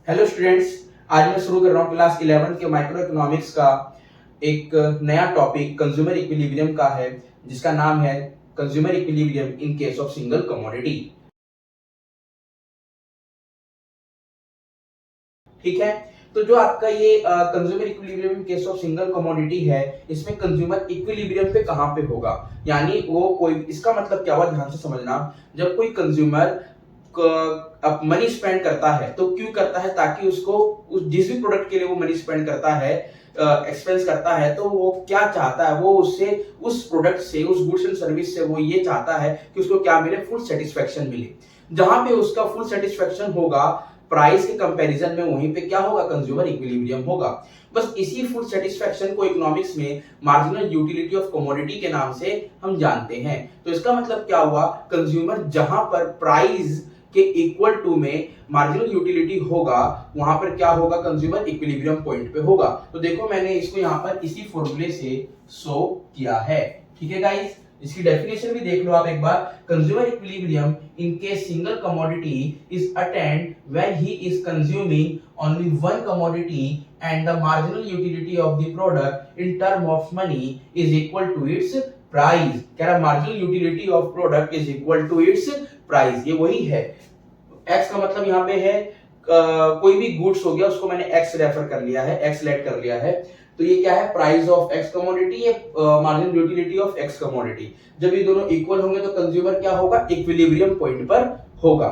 Hello students, आज मैं शुरू कर रहा हूँ क्लास 11 के माइक्रो इकोनॉमिक्स का एक नया टॉपिक कंज्यूमर इक्विलिब्रियम का है, जिसका नाम है consumer equilibrium in case of single commodity. ठीक है, तो जो आपका ये consumer equilibrium in case of single commodity है, इसमें कंज्यूमर इक्विलिब्रियम पे कहां पे होगा, यानी वो कोई, इसका मतलब क्या हुआ ध्यान से समझना। जब कोई कंज्यूमर मनी स्पेंड करता है तो क्यों करता है, ताकि उसको जिस भी प्रोडक्ट के लिए वो मनी स्पेंड करता है, एक्सपेंस करता है, तो वो क्या चाहता है, वो उससे, उस प्रोडक्ट से, उस गुड्स एंड सर्विस से वो ये चाहता है कि उसको क्या मिले, फुल सेटिस्फेक्शन मिले। जहां पे उसका फुल सेटिस्फेक्शन होगा प्राइस के कंपैरिजन में, वहीं पे क्या होगा, कंज्यूमर इक्विलिब्रियम होगा। बस इसी फुल सेटिस्फेक्शन को इकोनॉमिक्स में मार्जिनल यूटिलिटी ऑफ कमोडिटी के नाम से हम जानते हैं। तो इसका मतलब क्या हुआ, कंज्यूमर जहां पर प्राइस के इक्वल टू में मार्जिनल यूटिलिटी होगा, वहां पर क्या होगा, कंज्यूमर इक्विलिब्रियम पॉइंट पे होगा। तो देखो मैंने इसको यहां पर इसी फॉर्मूले से शो किया है। ठीक है गाइस, इसकी डेफिनेशन भी देख लो आप एक बार। Consumer equilibrium in case single commodity is attained when he is consuming only one commodity and the marginal utility of the product in term of money is equal to its price. कह रहा marginal utility of product is equal to its price. ये वही है, x का मतलब यहाँ पे है कोई भी गुड्स हो गया, उसको मैंने एक्स रेफर कर लिया है, एक्स लेट कर लिया है, तो ये क्या है, प्राइस ऑफ एक्स कमोडिटी, ये marginal utility of x commodity. जब ये दोनों इक्वल होंगे तो कंज्यूमर क्या होगा, इक्विलिब्रियम पॉइंट पर होगा।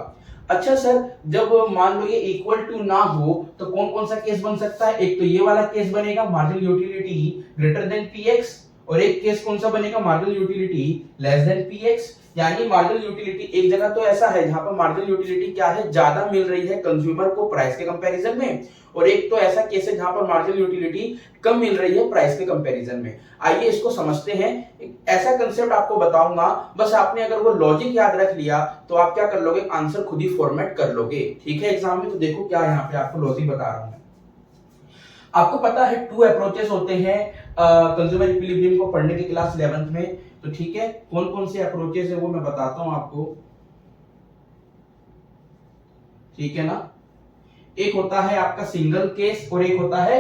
अच्छा सर, जब मान लो ये इक्वल टू ना हो तो कौन कौन सा केस बन सकता है, एक तो ये वाला केस बनेगा, marginal utility greater than px, और एक केस कौन सा बनेगा, marginal utility less than px. यानी मार्जिनल यूटिलिटी एक जगह तो ऐसा है जहां पर मार्जिनल यूटिलिटी क्या है, ज्यादा मिल रही है कंज्यूमर को प्राइस के कंपैरिजन में, और एक तो ऐसा केस है जहां पर मार्जिनल यूटिलिटी कम मिल रही है प्राइस के कंपैरिजन में। आइए इसको समझते हैं। ऐसा कंसेप्ट आपको बताऊंगा, बस आपने अगर वो लॉजिक याद रख लिया तो आप क्या कर लोगे, आंसर खुद ही फॉर्मेट कर लोगे। ठीक है एग्जाम में, तो देखो क्या यहाँ पे आपको लॉजिक बता रहा हूं। आपको पता है 2 अप्रोचेस होते हैं कंज्यूमर इक्विलिब्रियम को पढ़ने की क्लास 11th में। तो ठीक है, कौन कौन से अप्रोचेस है वो मैं बताता हूं आपको। ठीक है ना, एक होता है आपका सिंगल केस और एक होता है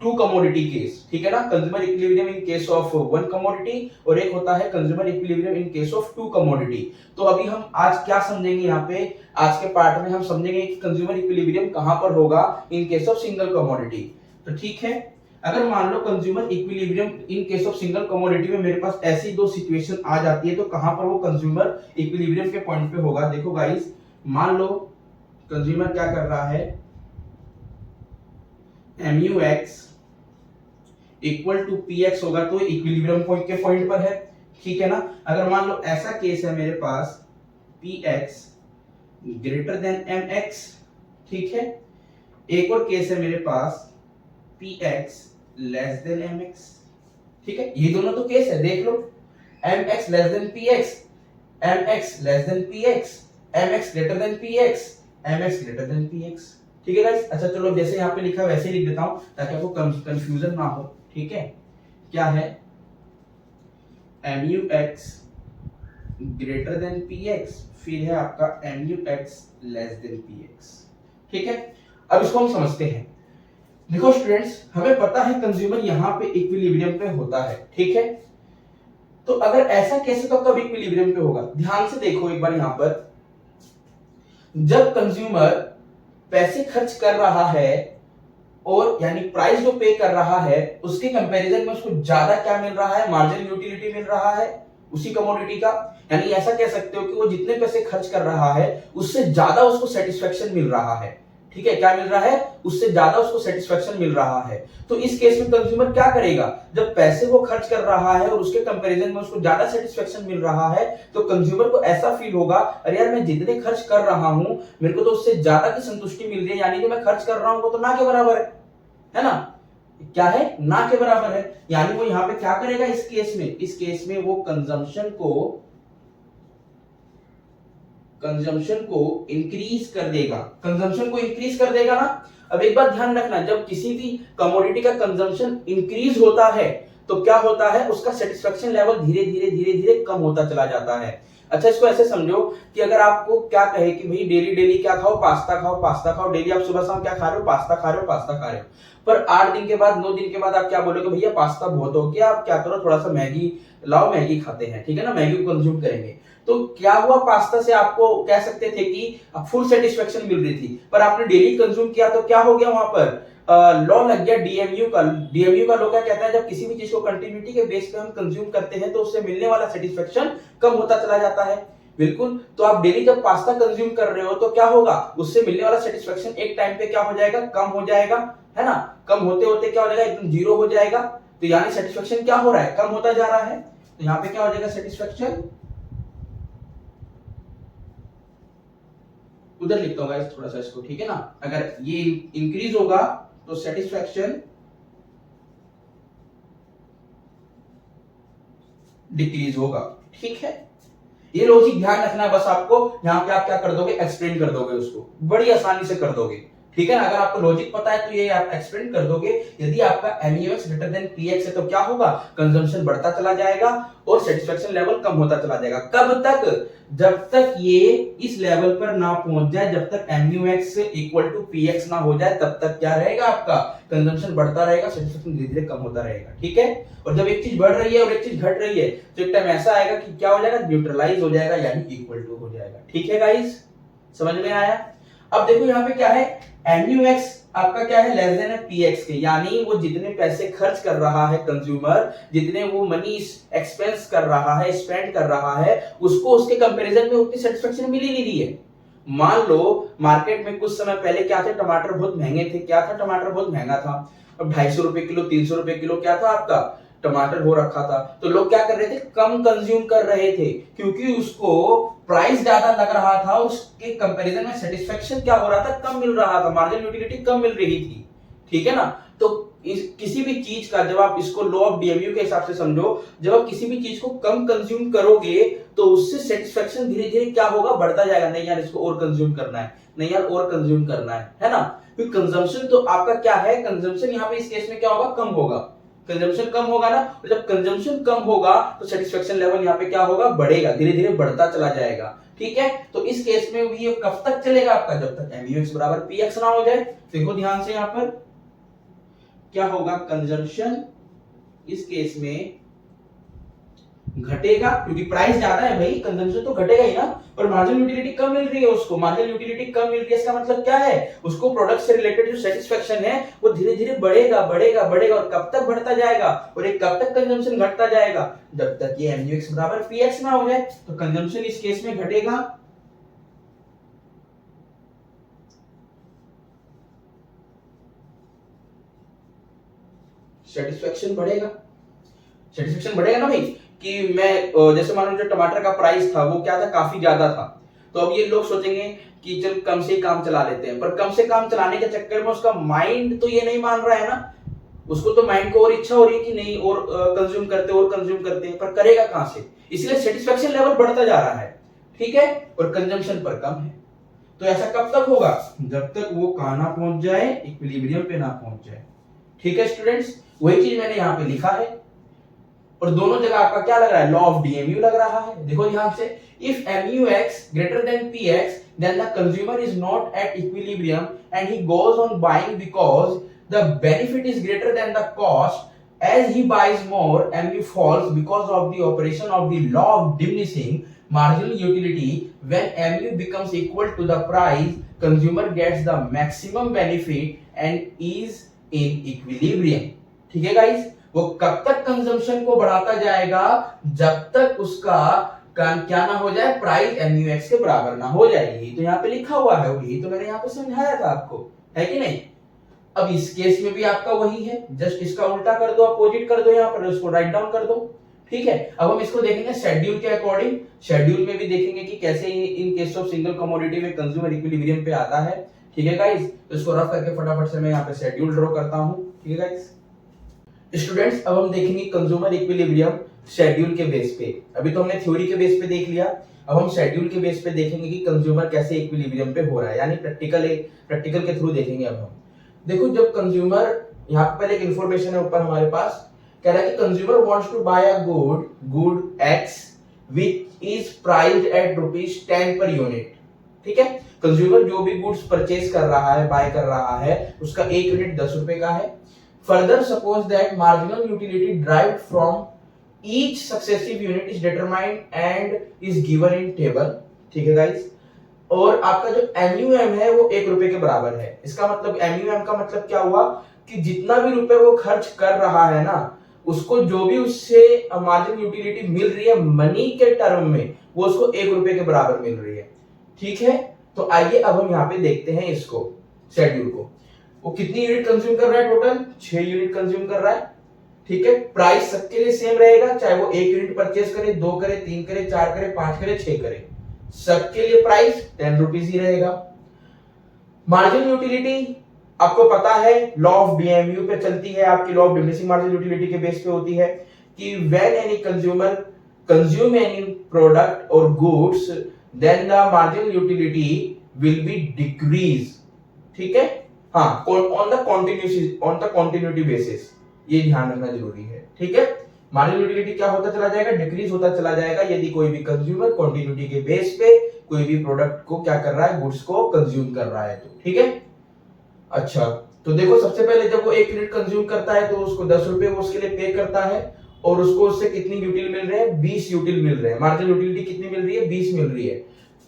टू कमोडिटी केस। ठीक है ना, consumer equilibrium in case of one commodity, और एक होता है consumer equilibrium in case of two commodity. तो अभी हम आज क्या समझेंगे, यहाँ पे आज के पार्ट में हम समझेंगे कि कंज्यूमर इक्विलिब्रियम कहां पर होगा in case of single commodity. तो ठीक है, अगर मान लो consumer equilibrium in case of single commodity में मेरे पास ऐसी दो सिचुएशन आ जाती है, तो कहां पर वो कंज्यूमर इक्विलिब्रियम के पॉइंट पे होगा। देखो गाइस, मान लो कंज्यूमर क्या कर रहा है, MUX इक्वल टू PX होगा, तो इक्विलिब्रियम पॉइंट के पॉइंट पर है। ठीक है ना, अगर मान लो ऐसा केस है मेरे पास, PX ग्रेटर देन MX। ठीक है, एक और केस है मेरे पास, PX लेस देन MX। ठीक है, ये दोनों तो केस है, देख लो, MX less than PX, MX less than PX, MX greater than PX, MX greater than PX। ठीक है गाइस, अच्छा चलो जैसे यहाँ पे लिखा है वैसे ही लिख देता हूं ताकि आपको कंफ्यूजन ना हो। ठीक है, क्या है, MUX ग्रेटर देन PX, फिर है आपका MUX लेस देन PX। ठीक है, अब इसको हम समझते हैं। देखो स्टूडेंट्स, हमें पता है कंज्यूमर यहाँ पे इक्विलिब्रियम पे होता है। ठीक है, तो अगर ऐसा कैसे, तो कब इक्विलिब्रियम पे होगा, ध्यान से देखो एक बार। यहाँ पर जब कंज्यूमर पैसे खर्च कर रहा है, और यानी प्राइस जो पे कर रहा है, उसके कंपैरिजन में उसको ज्यादा क्या मिल रहा है, मार्जिनल यूटिलिटी मिल रहा है उसी कमोडिटी का। यानी ऐसा कह सकते हो कि वो जितने पैसे खर्च कर रहा है उससे ज्यादा उसको सेटिस्फेक्शन मिल रहा है। ठीक है, क्या मिल रहा है, उससे ज्यादा उसको सेटिस्फेक्शन मिल रहा है। तो इस केस में कंज्यूमर क्या करेगा, जब पैसे वो खर्च कर रहा है और उसके कंपैरिजन में उसको ज्यादा सेटिस्फेक्शन मिल रहा है, तो कंज्यूमर को ऐसा फील होगा, अरे यार मैं जितने खर्च कर रहा हूं मेरे को तो उससे ज्यादा की संतुष्टि मिल रही है, यानी जो मैं खर्च कर रहा हूं वो तो ना के बराबर है ना, क्या है, ना के बराबर है। यानी वो यहाँ पे क्या करेगा, इस केस में वो कंजम्पशन को इंक्रीज कर देगा, कंजम्पशन को इंक्रीज कर देगा ना। अब एक बात ध्यान रखना, जब किसी भी कमोडिटी का कंजम्पशन इंक्रीज होता है तो क्या होता है, उसका सेटिस्फेक्शन लेवल धीरे धीरे धीरे धीरे कम होता चला जाता है। अच्छा इसको ऐसे समझो कि अगर आपको क्या कहे कि भाई डेली डेली क्या खाओ, पास्ता खाओ, पास्ता खाओ, डेली आप सुबह शाम क्या खा रहे हो, पास्ता खा रहे हो, पास्ता खा रहे हो, पर 8 दिन के बाद 9 दिन के बाद आप क्या बोलोगे, भैया पास्ता बहुत हो गया, आप क्या करो थोड़ा सा मैगी लाओ, मैगी खाते हैं, ठीक है ना, मैगी को कंज्यूम करेंगे। तो क्या हुआ, पास्ता से आपको कह सकते थे कि फुल सेटिस्फेक्शन मिल रही थी, पर आपने डेली कंज्यूम किया तो क्या हो गया वहां पर, लॉ लग गया डीएमयू का। डीएमयू का लॉ क्या कहता है, जब किसी भी चीज को कंटिन्यूटी के बेस पे हम कंज्यूम करते हैं तो उससे मिलने वाला सेटिस्फेक्शन कम होता चला जाता है। बिल्कुल, तो आप डेली जब पास्ता कंज्यूम कर रहे हो तो क्या होगा, उससे मिलने वाला सेटिस्फेक्शन एक टाइम पे क्या हो जाएगा, कम हो जाएगा, है ना, कम होते होते क्या हो जाएगा, एकदम जीरो हो जाएगा। तो यानी सेटिस्फेक्शन क्या हो रहा है, कम होता जा रहा है। तो यहाँ पे क्या हो जाएगा, सेटिस्फेक्शन, उधर लिखता हूँ गाइस थोड़ा सा इसको, ठीक है ना, अगर ये इंक्रीज होगा तो सेटिस्फेक्शन डिक्रीज होगा, ठीक है। ये लॉजिक ध्यान रखना है बस आपको, यहां पे आप क्या कर दोगे, एक्सप्लेन कर दोगे उसको, बड़ी आसानी से कर दोगे, ठीक है ना। अगर आपको लॉजिक पता है तो ये आप एक्सप्लेन कर दोगे। यदि आपका MUX ग्रेटर देन PX है तो क्या होगा, कंजम्पशन बढ़ता चला जाएगा और सेटिस्फेक्शन लेवल कम होता चला जाएगा। कब तक, जब तक ये इस लेवल पर ना पहुंच जाए, जब तक MUX इक्वल टू PX ना हो जाए, तब तक क्या रहेगा, आपका कंजम्पशन बढ़ता रहेगा, सेटिस्फेक्शन धीरे धीरे कम होता रहेगा, ठीक है। और जब एक चीज बढ़ रही है और एक चीज घट रही है तो एक टाइम ऐसा आएगा कि क्या हो जाएगा, न्यूट्रलाइज हो जाएगा, यानी इक्वल टू हो जाएगा, ठीक है गाइस, समझ में आया। अब देखो यहाँ पे क्या है, MUX आपका क्या है, लेस देन है PX के, यानी वो जितने पैसे खर्च कर रहा है कंज्यूमर, जितने वो मनी एक्सपेंस कर रहा है, स्पेंड कर रहा है, उसको उसके कंपैरिजन में उतनी सेटिस्फेक्शन मिल ही नहीं रही है। मान लो मार्केट में कुछ समय पहले क्या थे, टमाटर बहुत महंगे थे, क्या था, टमाटर बहुत महंगा था, अब 250 रुपए किलो, 300 रुपए किलो क्या था आपका टमाटर हो रखा था। तो लोग क्या कर रहे थे, कम कंज्यूम कर रहे थे, क्योंकि उसको प्राइस ज्यादा लग रहा था, उसके कंपैरिजन में सेटिस्फेक्शन क्या हो रहा था, कम मिल रहा था, मार्जिनल यूटिलिटी कम मिल रही थी, ठीक है ना। तो किसी भी चीज का, जब आप इसको लॉ ऑफ डीएमयू के हिसाब से समझो, जब आप किसी भी चीज को कम कंज्यूम करोगे तो उससे सेटिस्फेक्शन धीरे धीरे क्या होगा, बढ़ता जाएगा, नहीं यार इसको और कंज्यूम करना है, नहीं यार और कंज्यूम करना है ना। क्योंकि कंजम्पशन तो आपका क्या है, कंजम्पशन यहाँ पे इस केस में क्या होगा, कम होगा, कंजम्पशन कम होगा ना, और जब कंजम्पशन कम होगा तो सेटिस्फेक्शन लेवल यहाँ पे क्या होगा, बढ़ेगा, धीरे धीरे बढ़ता चला जाएगा, ठीक है। तो इस केस में भी ये कब तक चलेगा आपका, जब तक MUX बराबर PX ना हो जाए। देखो ध्यान से, यहाँ पर क्या होगा, कंजम्पशन इस केस में घटेगा, क्योंकि प्राइस ज्यादा है भाई, कंजम्पशन तो घटेगा ही ना, और मार्जिनल यूटिलिटी कम मिल रही है उसको, मार्जिनल यूटिलिटी कम मिल रही है, इसका मतलब क्या है, उसको प्रोडक्ट से रिलेटेड जो सेटिस्फेक्शन है वो धीरे धीरे बढ़ेगा बढ़ेगा बढ़ेगा, और कब तक बढ़ता जाएगा, और एक कब तक कंजम्पशन घटता जाएगा, जब तक ये MUX बराबर PX ना हो जाए। तो कंजम्पशन इस केस में घटेगा, सेटिस्फेक्शन बढ़ेगा, सेटिस्फेक्शन बढ़ेगा ना भाई, कि मैं जैसे मान लो जो टमाटर का प्राइस था वो क्या था, काफी ज्यादा था, तो अब ये लोग सोचेंगे कि चल कम से काम चला लेते हैं, पर कम से काम चलाने के चक्कर में उसका माइंड तो ये नहीं मान रहा है ना, उसको तो माइंड को और इच्छा हो रही है कि नहीं और कंज्यूम करते और कंज्यूम करते हैं, पर करेगा कहां से, इसलिए सेटिस्फेक्शन लेवल बढ़ता जा रहा है, ठीक है, और कंजम्पशन पर कम है। तो ऐसा कब तक होगा, जब तक वो कहां ना पहुंच जाए, इक्विलिब्रियम पे ना पहुंच जाए, ठीक है स्टूडेंट्स, वही चीज मैंने यहाँ पे लिखा है। और दोनों जगह आपका क्या लग रहा है, लॉ ऑफ डीएमयू लग रहा है। देखो ध्यान से, if MUX greater than PX then the consumer is not at equilibrium and he goes on buying because the benefit is greater than the cost. As he buys more, MU falls because of the operation of the law of diminishing marginal utility. When MU becomes equal to the price, consumer gets the maximum benefit and is in equilibrium. ठीक है guys, वो कब तक consumption को बढ़ाता जाएगा, जब तक उसका क्या ना हो जाए, प्राइस MUX के बराबर ना हो जाए, यही तो यहाँ पे लिखा हुआ है, यही तो मैंने यहाँ पे समझाया था आपको, है कि नहीं। अब इस केस में भी आपका वही है, जस्ट इसका उल्टा कर दो, अपोजिट कर दो, यहाँ पर उसको राइट डाउन कर दो, ठीक है। अब हम इसको देखेंगे शेड्यूल के अकॉर्डिंग, शेड्यूल में भी देखेंगे कि कैसे इन केस ऑफ सिंगल कमोडिटी में कंज्यूमर इक्विलिब्रियम पे आता है, ठीक है गाइस। तो इसको रफ करके फटाफट से मैं यहाँ पे शेड्यूल ड्रॉ करता हूँ, ठीक है गाइस। स्टूडेंट्स अब हम देखेंगे कंज्यूमर इक्विलिब्रियम शेड्यूल के बेस पे, अभी तो हमने थ्योरी के बेस पे देख लिया, अब हम शेड्यूल के बेस पे देखेंगे कि कंज्यूमर कैसे इक्विलिब्रियम पे हो रहा है, यानी प्रैक्टिकल के थ्रू देखेंगे। अब हम देखो, जब कंज्यूमर, यहाँ पे पहले एक इंफॉर्मेशन है ऊपर हमारे पास, कह रहा है कि consumer wants to buy a good X is priced at ₹10 per unit. ठीक है, कंज्यूमर जो भी गुड्स परचेज कर रहा है, बाय कर रहा है, उसका एक यूनिट 10 रुपए का है। Further suppose that marginal utility derived from each successive unit is determined and is given in table. ठीक है गाइस, और आपका जो एमयूएम है वो 1 रुपए के बराबर है। इसका मतलब एमयूएम का मतलब क्या हुआ कि जितना भी रुपए वो खर्च कर रहा है ना, उसको जो भी उससे मार्जिन यूटिलिटी मिल रही है मनी के टर्म में, वो उसको 1 रुपए के बराबर मिल रही है। ठीक है, तो आइए अब हम यहाँ पे देखते हैं इसको, शेड्यूल को। वो कितनी यूनिट कंज्यूम कर रहा है? टोटल 6 यूनिट कंज्यूम कर रहा है। ठीक है, प्राइस सबके लिए सेम रहेगा, चाहे वो 1 यूनिट परचेज करे, 2 करे, 3 करे, 4 करे, 5 करे, 6 करे, सबके लिए प्राइस 10 रुपीज ही रहेगा। मार्जिन यूटिलिटी आपको पता है लॉ ऑफ बीएमयू पे चलती है, आपकी law of diminishing margin utility के बेस पे होती है कि when any consumer consume any product और goods then the marginal utility will be decrease। ठीक है, हाँ, on the continuity basis, ये ध्यान रखना जरूरी है। ठीक है, मार्जिनल यूटिलिटी क्या होता चला जाएगा? डिक्रीज होता चला जाएगा यदि कोई भी कंज्यूमर कंटिन्यूटी के बेस पे कोई भी प्रोडक्ट को क्या कर रहा है, गुड्स को कंज्यूम कर रहा है। तो ठीक है, अच्छा, तो देखो सबसे पहले जब वो 1 यूनिट कंज्यूम करता है तो उसको 10 रुपए वो उसके लिए पे करता है, और उसको उससे कितनी यूटिल मिल रहे हैं? 20 यूटिल मिल रहे हैं। मार्जिनल यूटिलिटी कितनी मिल रही है? 20 मिल रही है।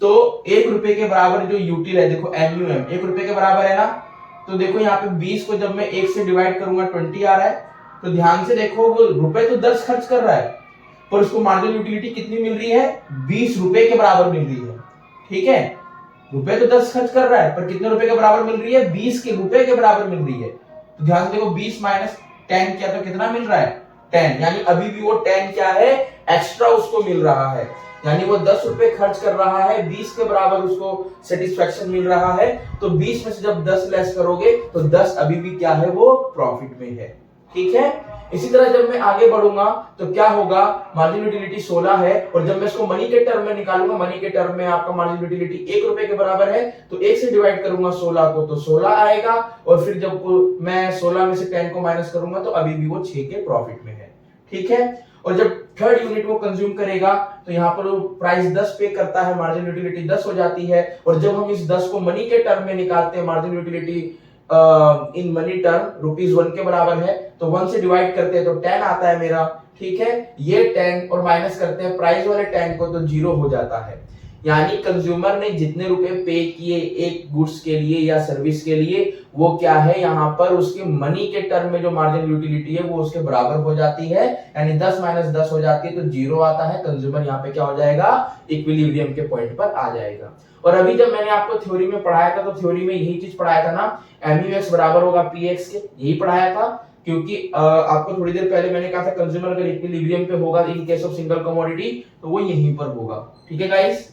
तो 1 रुपए के बराबर जो यूटिल है, देखो एमयूएम 1 रुपए के बराबर है ना, तो देखो यहाँ पे 20 को जब मैं 1 से डिवाइड करूंगा 20 आ रहा है। तो ध्यान से देखो, वो रुपए तो 10 खर्च कर रहा है, पर उसको मार्जिनल यूटिलिटी कितनी मिल रही है? 20 रुपए के बराबर मिल रही है। ठीक है, रुपए तो 10 खर्च कर रहा है, पर कितने रुपए के बराबर मिल रही है? 20 के रुपए के बराबर मिल रही है। तो ध्यान से देखो, 20 माइनस 10 किया तो कितना मिल रहा है? 10, यानी अभी भी वो 10 क्या है? एक्स्ट्रा उसको मिल रहा है। यानी वो 10 रुपए खर्च कर रहा है, 20 के बराबर उसको सेटिस्फेक्शन मिल रहा है। तो 20 में से जब 10 लेस करोगे तो 10 अभी भी क्या है? वो प्रॉफिट में है। ठीक है, इसी तरह जब मैं आगे बढ़ूंगा तो क्या होगा? मार्जिन यूटिलिटी 16 है, और जब मैं इसको मनी के टर्म में निकालूंगा, मनी के टर्म में आपका मार्जिन यूटिलिटी 1 रुपए के बराबर है, तो 1 से डिवाइड करूंगा 16 को तो 16 आएगा, और फिर जब मैं 16 में से 10 को माइनस करूंगा तो अभी भी वो 6 के प्रॉफिट में है। ठीक है, और जब थर्ड यूनिट वो कंज्यूम करेगा तो यहाँ पर प्राइस 10 पे करता है, मार्जिन यूटिलिटी 10 हो जाती है, और जब हम इस 10 को मनी के टर्म में निकालते हैं, margin utility in money term ₹1 के बराबर है, तो 1 से डिवाइड करते हैं तो 10 आता है मेरा। ठीक है, ये 10 और माइनस करते हैं प्राइस वाले 10 को तो 0 हो जाता है। यानी कंज्यूमर ने जितने रुपए पे किए एक गुड्स के लिए या सर्विस के लिए, वो क्या है? यहाँ पर उसके मनी के टर्म में जो मार्जिन यूटिलिटी है वो उसके बराबर हो जाती है, यानी 10 माइनस 10 हो जाती है तो 0 आता है। कंज्यूमर यहाँ पे क्या हो जाएगा? इक्विलिब्रियम के पॉइंट पर आ जाएगा। और अभी जब मैंने आपको थ्योरी में पढ़ाया था, तो थ्योरी में यही चीज पढ़ाया था ना, MUX बराबर होगा PX के, यही पढ़ाया था। क्योंकि आपको थोड़ी देर पहले मैंने कहा था कंज्यूमर अगर इक्विलिब्रियम पे होगा in case of single commodity, तो वो यहीं पर होगा। ठीक है गाइस,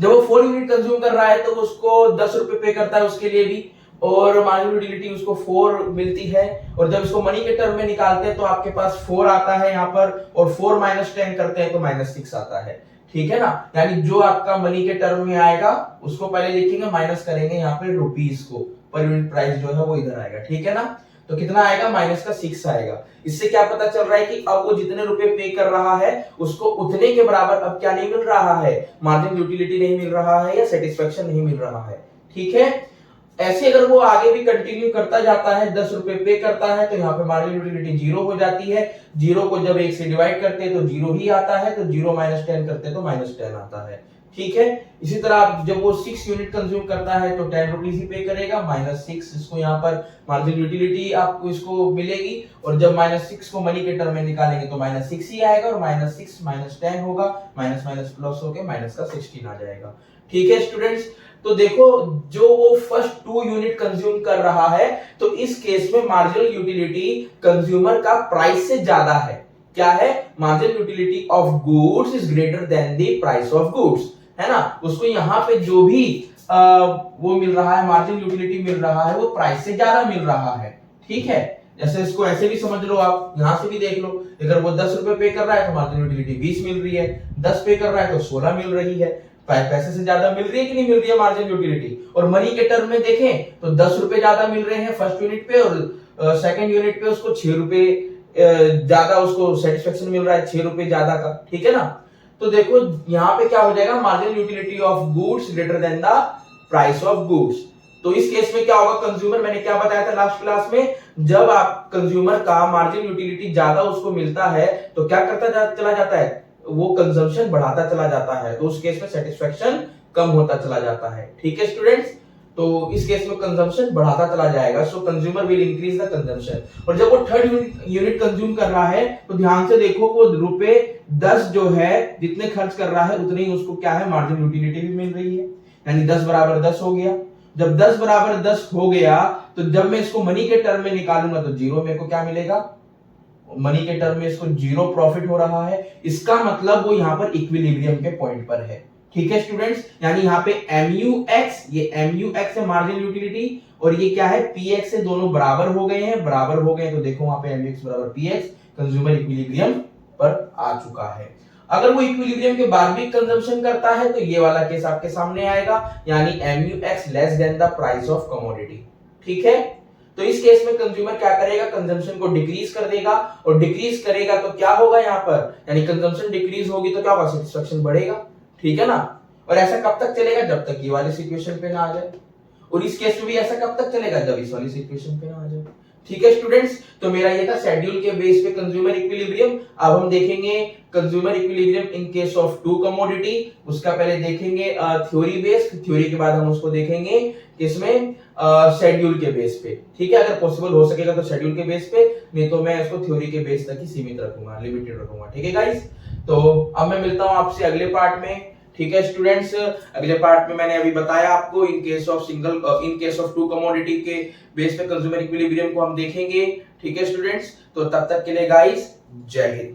जब वो 4 यूनिट कंज्यूम कर रहा है तो उसको 10 रुपए पे करता है उसके लिए भी, और मार्जिनल यूटिलिटी उसको 4 मिलती है, और जब इसको मनी के टर्म में निकालते हैं तो आपके पास 4 आता है यहाँ पर, और 4 माइनस 10 करते हैं तो -6 आता है। ठीक है ना, यानी जो आपका मनी के टर्म में आएगा उसको पहले लिखेंगे, माइनस करेंगे यहाँ पे रुपीस को, पर यूनिट प्राइस जो है वो इधर आएगा। ठीक है ना, तो कितना आएगा? -6 आएगा। इससे क्या पता चल रहा है कि अब वो जितने रुपए पे कर रहा है उसको उतने के बराबर अब क्या नहीं मिल रहा है? मार्जिन यूटिलिटी नहीं मिल रहा है, या सेटिस्फेक्शन नहीं मिल रहा है। ठीक है, ऐसे अगर वो आगे भी कंटिन्यू करता जाता है, 10 रुपए पे करता है, तो यहाँ पे मार्जिन यूटिलिटी 0 हो जाती है। 0 को जब 1 से डिवाइड करते हैं तो 0 ही आता है, तो 0 माइनस 10 करते हैं तो -10 आता है। ठीक है, इसी तरह आप जब वो 6 यूनिट कंज्यूम करता है तो 10 रुपीज ही पे करेगा, -6 इसको यहाँ पर मार्जिन यूटिलिटी आपको इसको मिलेगी, और जब -6 को मनी के टर्म में निकालेंगे तो -6 ही आएगा, और -6 -10 होगा, माइनस माइनस प्लस होके माइनस का 16 आ जाएगा। ठीक है स्टूडेंट्स, तो देखो जो वो फर्स्ट 2 यूनिट कंज्यूम कर रहा है, तो इस केस में मार्जिनल यूटिलिटी कंज्यूमर का प्राइस से ज्यादा है। क्या है? Marginal utility of goods is greater than the price of goods, है ना। उसको यहाँ पे जो भी वो मिल रहा है, मार्जिन यूटिलिटी मिल रहा है, वो प्राइस से ज्यादा मिल रहा है। ठीक है, जैसे इसको ऐसे भी समझ लो, आप यहां से भी देख लो, अगर वो 10 रुपए पे कर रहा है तो मार्जिन यूटिलिटी 20 मिल रही है, 10 पे कर रहा है तो 16 मिल रही है, पैसे से ज्यादा मिल रही है कि नहीं मिल रही है मार्जिन यूटिलिटी। और मनी के टर्म में देखें तो 10 रुपए ज्यादा मिल रहे हैं फर्स्ट यूनिट पे, और सेकंड यूनिट पे उसको 6 रुपए ज्यादा उसको सेटिस्फेक्शन मिल रहा है, 6 रुपए ज्यादा का। ठीक है ना, तो देखो यहाँ पे क्या हो जाएगा, marginal utility of goods greater than the price of goods. तो इस केस में क्या होगा, कंज्यूमर, मैंने क्या बताया था लास्ट क्लास में, जब आप कंज्यूमर का मार्जिनल यूटिलिटी ज्यादा उसको मिलता है तो क्या करता चला जाता है, वो कंजम्पशन बढ़ाता चला जाता है, तो उस केस में सेटिस्फेक्शन कम होता चला जाता है। ठीक है स्टूडेंट्स, तो इस केस में कंजम्पशन बढ़ाता चला जाएगा, सो consumer will increase the consumption. और जब वो थर्ड यूनिट कंज्यूम कर रहा है तो ध्यान से देखो, वो ₹10 जो है जितने खर्च कर रहा है उतने ही उसको क्या है, मार्जिन यूटिलिटी भी मिल रही है, यानी 10 बराबर 10 हो गया। जब 10 बराबर 10 हो गया तो जब मैं इसको मनी के टर्म में निकालूंगा तो जीरो मेरे को क्या मिलेगा, मनी के टर्म में इसको जीरो प्रॉफिट हो रहा है, इसका मतलब वो यहाँ पर इक्विलिब्रियम के पॉइंट पर है। ठीक है स्टूडेंट्स, यानी यहाँ पे MUX, ये MUX है मार्जिनल यूटिलिटी, और ये क्या है PX से, दोनों बराबर हो गए हैं, बराबर हो गए तो देखो वहां पे MUX बराबर PX, कंज्यूमर इक्विलिब्रियम पर आ चुका है। अगर वो इक्विलिब्रियम के बाद भी कंजम्पशन करता है तो ये वाला केस आपके सामने आएगा, यानी MUX less than the price of commodity. ठीक है, तो इस केस में कंज्यूमर क्या करेगा, कंजम्पशन को डिक्रीज कर देगा, और डिक्रीज करेगा तो क्या होगा यहाँ पर, यानी कंजम्पशन डिक्रीज होगी तो क्या होगा, सेटिस्फेक्शन बढ़ेगा। ठीक है ना, और ऐसा कब तक चलेगा, जब तक ये वाली सिचुएशन पे ना आ जाए, और इस केस में भी ऐसा कब तक चलेगा, जब इस वाली सिचुएशन पे ना आ जाए। ठीक है स्टूडेंट्स, तो मेरा ये था शेड्यूल के बेस पे कंज्यूमर इक्विलिब्रियम। अब हम देखेंगे consumer equilibrium in case of two commodity, उसका पहले देखेंगे थ्योरी बेस, थ्योरी के बाद हम उसको देखेंगे किसमें, शेड्यूल के बेस पे। ठीक है, अगर पॉसिबल हो सकेगा तो शेड्यूल के बेस पे, नहीं तो मैं इसको थ्योरी के बेस तक ही सीमित रखूंगा, लिमिटेड रखूंगा। ठीक है गाइस, तो अब मैं मिलता हूं आपसे अगले पार्ट में। ठीक है स्टूडेंट्स, अगले पार्ट में मैंने अभी बताया आपको in case of two commodity के बेस पे कंज्यूमर इक्विलिब्रियम को हम देखेंगे। ठीक है स्टूडेंट्स, तो तब तक के लिए गाइस जय हिंद।